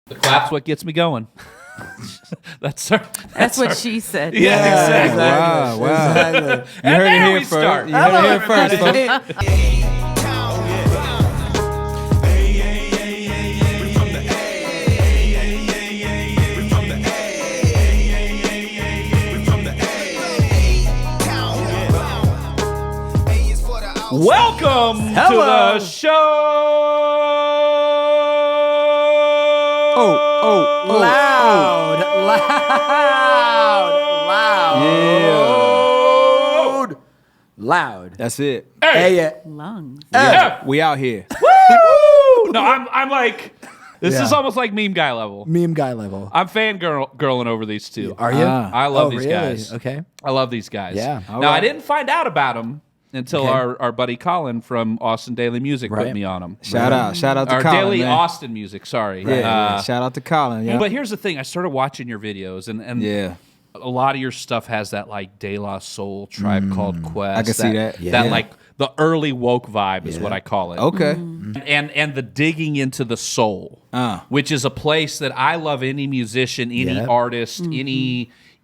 The clap's what gets me going. That's what she said. Yeah, exactly. Wow. Exactly. You heard it here Start. first. You heard it here first, folks. Welcome to the show. Loud. That's it. Hey. Lungs. We out here. Woo! No, I'm like, this is almost like meme guy level. Meme guy level. I'm fangirling over these two. Are you? I love these guys. Okay. I love these guys. Yeah. Now, I didn't find out about them until our buddy Colin from Austin Daily Music put me on them. Shout out to Our Colin, Daily man. Austin Music, sorry. Yeah, shout out to Colin. Yeah. But here's the thing. I started watching your videos, and a lot of your stuff has that like De La Soul, Tribe Called Quest. I can see that. That like the early woke vibe is what I call it. Okay. And the digging into the soul, which is a place that I love any musician, any artist,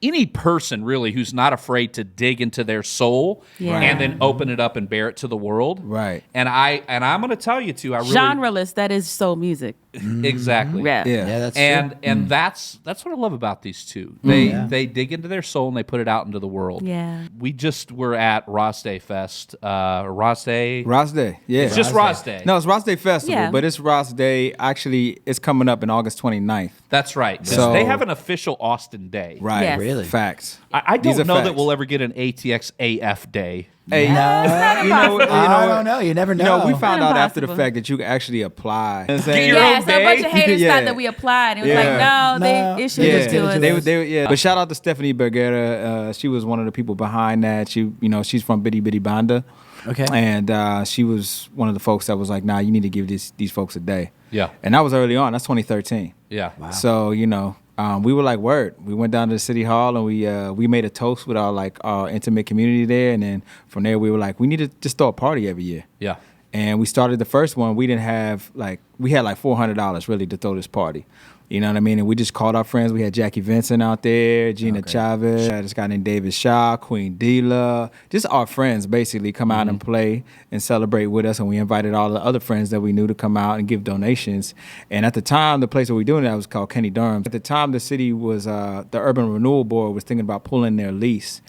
any person really who's not afraid to dig into their soul and then open it up and bear it to the world. Right. And I'm going to tell you too, I really Genreless, that is soul music. Exactly. Yeah. That's and true. and that's what I love about these two. They dig into their soul and they put it out into the world. Yeah. We just were at RAS Day Fest. RAS Day. RAS Day. Yeah. It's just RAS Day. No, it's RAS Day Festival, Yeah. but it's RAS Day. Actually, it's coming up in August 29th. That's right. 'Cause So- they have an official Austin Day. Right. Yes. Really? Facts. I These don't are know that facts. we'll ever get an ATX AF Day. Hey, It's not impossible. I don't know. You never know. You know, we found out after the Impossible. fact that you can actually apply. Get your Yeah, own so a bunch day? of haters Yeah. thought that we applied. It was Yeah. like, no, No. it should Yeah, just do it. they But shout out to Stephanie Bergera. She was one of the people behind that. She's from Bitty Bitty Banda. Okay. And she was one of the folks that was like, nah, you need to give these folks a day. Yeah. And that was early on. That's 2013. Yeah. Wow. So, we were like, word. We went down to the city hall and we made a toast with our intimate community there. And then from there, we were like, we need to just throw a party every year. Yeah. And we started the first one. We didn't have we had like $400 really to throw this party. You know what I mean? And we just called our friends. We had Jackie Vincent out there, Gina Chavez, had this guy named David Shaw, Queen Dila, just our friends basically come out and play and celebrate with us. And we invited all the other friends that we knew to come out and give donations. And at the time, the place that we were doing that was called Kenny Durham. At the time, the city was, the Urban Renewal Board was thinking about pulling their lease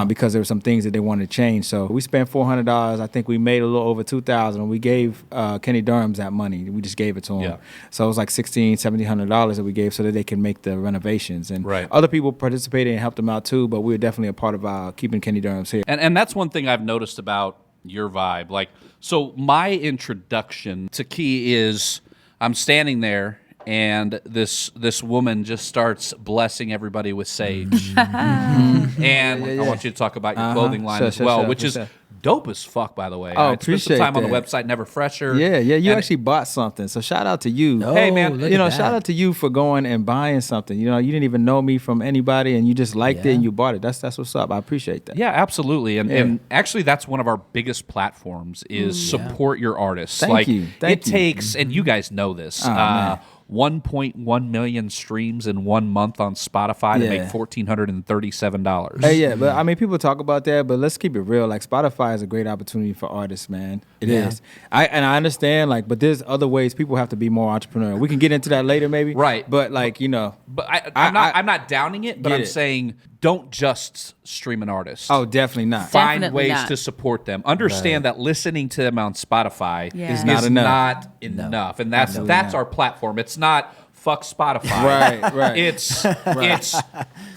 because there were some things that they wanted to change. So we spent $400. I think we made a little over $2,000. And we gave Kenny Durham's that money. We just gave it to him. Yeah. So it was like $1,600, $1,700 that we gave so that they can make the renovations. And Right. other people participated and helped them out too, but we were definitely a part of keeping Kenny Durham's here. And that's one thing I've noticed about your vibe. Like, so my introduction to Key is I'm standing there and this woman just starts blessing everybody with sage. And I want you to talk about your clothing line as well, which is dope as fuck, by the way. Oh, I spent some appreciate time on the that. website, NefrFreshr. Yeah, you And- actually bought something. So shout out to you. Hey, man, look You at know, that. shout out to you for going and buying something. You know, you didn't even know me from anybody and you just liked it and you bought it. That's what's up. I appreciate that. Yeah, absolutely. And actually that's one of our biggest platforms is support your artists. Thank you. Thank it you. takes, and you guys know this, man. 1.1 million streams in 1 month on Spotify to Yeah. make $1,437. Hey, yeah, but I mean, people talk about that, but let's keep it real. Like, Spotify is a great opportunity for artists, man. It is. I understand, but there's other ways people have to be more entrepreneurial. We can get into that later, maybe. Right. But But I'm not downing it, but Get I'm it. saying don't just stream an artist. Oh, definitely not. Find Definitely ways not. to support them. Understand that listening to them on Spotify Yeah. is Is not not enough. enough. And that's not. our platform. It's not fuck Spotify. Right. It's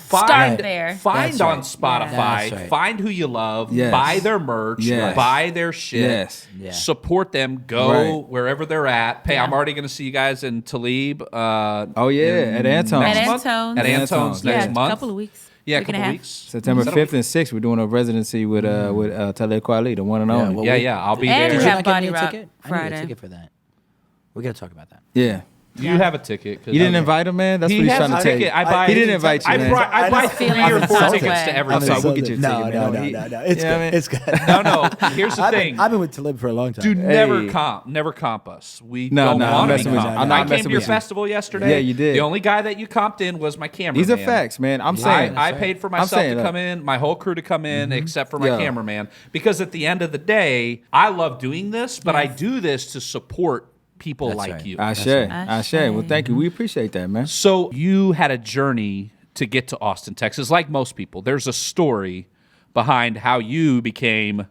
Start there. Find That's on right. Spotify. That's right. Find who you love. Yes. Buy their merch. Yes. Buy their shit. Yes. Yeah. Support them. Go Right. wherever they're at. Hey, I'm already going to see you guys in Talib. Oh, yeah, at Antone's. At next month. Antone's. At Antone's. Antone's Yeah, next a month. couple of weeks. Yeah, a Week and couple half. weeks. September Is that 5th and 6th, we're doing a residency with Talib Kweli, the one and only. well, Yeah, I'll be And there. you Did you have not get me Body a Rock ticket? I need Friday. a ticket for that. We got to talk about that. Yeah. You have a ticket. You didn't invite him, man. That's He what he's has trying a to tell you. ticket. I buy. He didn't invite you, I man. buy just 3 feel or 4 insulted. tickets to I'm everything. sorry, we'll get you a No, ticket, no, man. no, no. It's You know good. what I mean? It's good. No. Here's the thing. I've been with Talib for a long time. Do never Hey. comp us. We No, don't no, I'm want to be messing with you. comped. I'm not I came messing to your with you. festival yesterday. Yeah, you did. The only guy that you comped in was my cameraman. These are facts, man. I'm saying. I paid for myself saying, to look. come in, my whole crew to come in, except for my Yeah. cameraman. Because at the end of the day, I love doing this, but I do this to support people like right. you. Ashe. Ashe. Well, thank you. We appreciate that, man. So you had a journey to get to Austin, Texas, like most people. There's a story behind how you became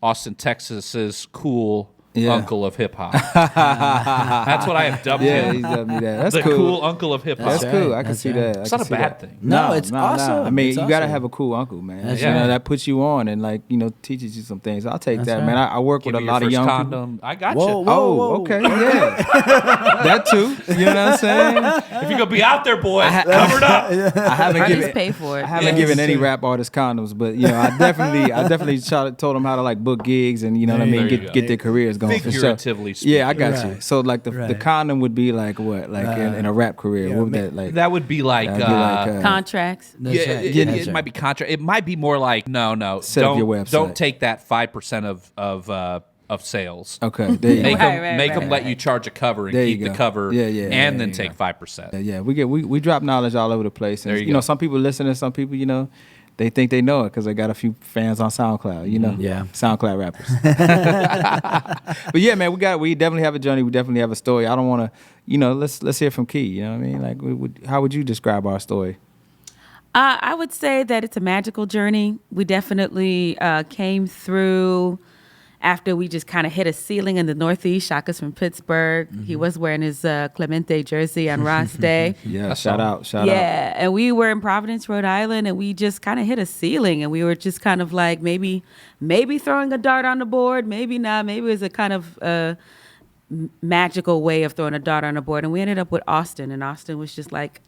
Austin, Texas's cool uncle of hip hop. That's what I have dubbed Yeah, him. he's dubbed me that. That's The cool. cool uncle of hip hop. That's cool. I can That's see right. that. It's not a bad thing. No, it's awesome. I mean, It's you gotta awesome. have a cool uncle, man. That's You right. know, that puts you on and teaches you some things. I'll take that, right. man. I work Give with me a your lot of first young people. condom. I got Whoa, you. whoa. Oh, okay, yeah, that too. You know what I'm saying? If you're gonna be out there, boy, covered up. I haven't Just given. pay for it. I haven't given any rap artists condoms, but I definitely told them how to book gigs and what I mean, There you go. get their careers going. for sure. Figuratively speaking. Yeah, I got you. Right. So like the Right. condom would be like what, like in a rap career? yeah, What would ma- that like? That would be like, That'd be like, Contracts. That's yeah, right. it, That's it right. might be contra. It might be more like no. Set up don't, your website. Don't take that 5% of sales. Okay, there you Make go. them Right, let you charge a cover and There keep you the go. cover, Yeah, and then yeah. take 5%. Yeah, we drop knowledge all over the place. And, There you go. Some people listen and some people, they think they know it because they got a few fans on SoundCloud. Yeah. SoundCloud rappers. But yeah, man, we definitely have a journey. We definitely have a story. I don't want to, let's hear from Key. You know what I mean? Like, how would you describe our story? I would say that it's a magical journey. We definitely came through after we just kind of hit a ceiling in the Northeast. Shaka's from Pittsburgh. He was wearing his Clemente jersey on RAS Day. Yeah, That's shout all. out. Yeah, and we were in Providence, Rhode Island, and we just kind of hit a ceiling, and we were just kind of like maybe throwing a dart on the board, maybe not. Maybe it was a kind of magical way of throwing a dart on the board, and we ended up with Austin, and Austin was just like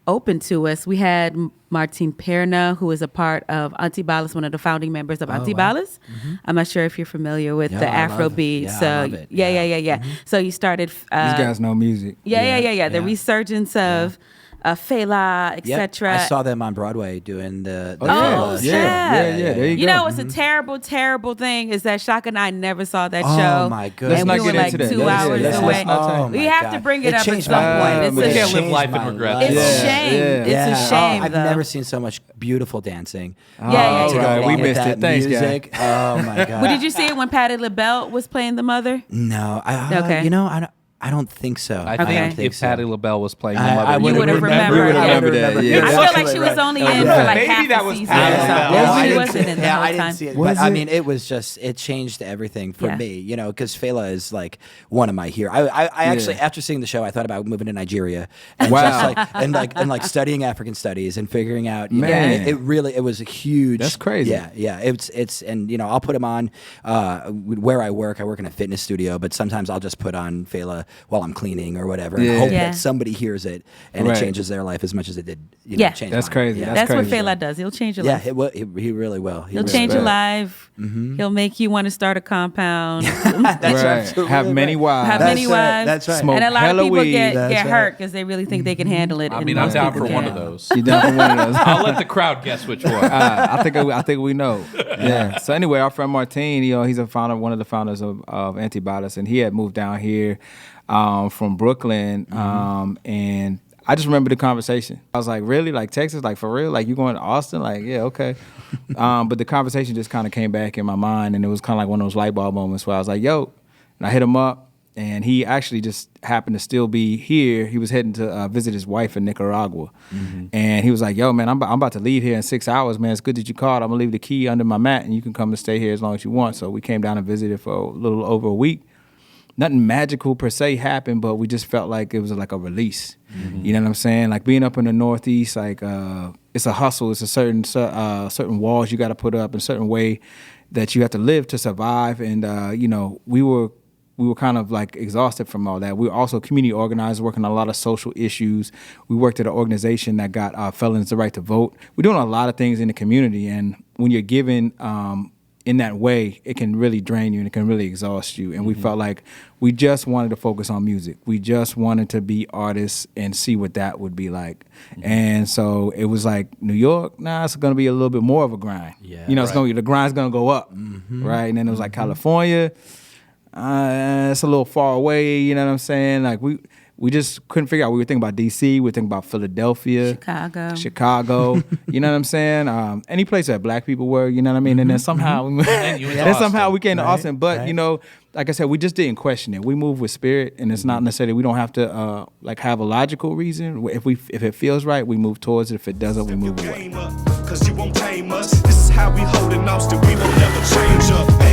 open to us. We had Martin Perna, who is a part of Antibalas, one of the founding members of Antibalas. I'm not sure if you're familiar with Yeah, the I love it. Afrobeat. Yeah, So I love it. yeah. So you started These guys know music. yeah. The resurgence of Fela, Yep. etc. I saw them on Broadway doing the Oh, Fela show. yeah. There you You go. know what's a terrible, terrible thing is that Shaka and I never saw that Oh, show. my goodness. And Let's we not were get like into that. 2 Let's- hours let's away. not Oh, We my have God. to bring it up at changed some my point. life. It's We a can't live changed life in my regret. It's life. a shame. Yeah. It's a shame. I've though. never seen so much beautiful dancing. Yeah. All right, we Along with missed that it. Thanks, guy. music. Oh my God. But did you see it when Patti LaBelle was playing the mother? No. Okay. I don't think so. I Okay. think think if so. Patti LaBelle was playing the I mother, You would've remembered. You would Yeah. remember that. Yeah. I feel like Absolutely she was right. only in Okay. for like Maybe half that the was season. Patti or something. LaBelle. Yeah, She didn't wasn't see- in the yeah, whole I didn't time. see it. Was But I it? mean, it changed everything for Yeah. me, because Fela is like one of my heroes. I actually, after seeing the show, I thought about moving to Nigeria and Wow. just like studying African studies and figuring out, Man. it was a huge. That's crazy. Yeah. It's and I'll put them on where I work. I work in a fitness studio, but sometimes I'll just put on Fela while I'm cleaning or whatever, and Yeah. hope Yeah. that somebody hears it and Right. it changes their life as much as it did. Yeah. change That's mine. crazy. Yeah. That's what crazy. Fela does. He'll change your Yeah, life. he really will. He'll change your life. He'll make you want to start a compound. That's Right. absolutely Have many right. wives. Have That's many right, wives. that's right. Smoke And a lot of hella people weed. get That's right. hurt because they really think they can handle it. I and mean, I'm most down people for one can't. of those. You down for one of those? I'll let the crowd guess which one. I think we know. Yeah. So anyway, our friend Martin, he's one of the founders of Antibodies, and he had moved down here from Brooklyn, and I just remember the conversation. I was like, really? Like Texas? Like for real? Like you going to Austin? Like, yeah, okay. But the conversation just kind of came back in my mind, and it was kind of like one of those light bulb moments where I was like, yo, and I hit him up, and he actually just happened to still be here. He was heading to visit his wife in Nicaragua, and he was like, yo, man, I'm about to leave here in 6 hours, man. It's good that you called. I'm gonna leave the key under my mat, and you can come and stay here as long as you want. So we came down and visited for a little over a week. Nothing magical per se happened, but we just felt like it was like a release. You know what I'm saying? Like being up in the Northeast, like it's a hustle. It's a certain walls you got to put up in a certain way that you have to live to survive. And we were kind of like exhausted from all that. We were also community organizers, working on a lot of social issues. We worked at an organization that got felons the right to vote. We're doing a lot of things in the community, and when you're given in that way, it can really drain you and it can really exhaust you. And we felt like we just wanted to focus on music. We just wanted to be artists and see what that would be like. And so it was like, New York, it's going to be a little bit more of a grind. Yeah, it's going to the grind's going to go up, right? And then it was like California, it's a little far away. You know what I'm saying? Like we just couldn't figure out. We were thinking about DC. We were thinking about Philadelphia, Chicago. You know what I'm saying? Any place that black people were. You know what I mean? And then somehow, we came to Austin. But you know, like I said, we just didn't question it. We moved with spirit, and it's not necessarily we don't have to like have a logical reason. If it feels right, we move towards it. If it doesn't, we move away. 'Cause you won't tame us. This is how we hold in Austin. We won't never change up.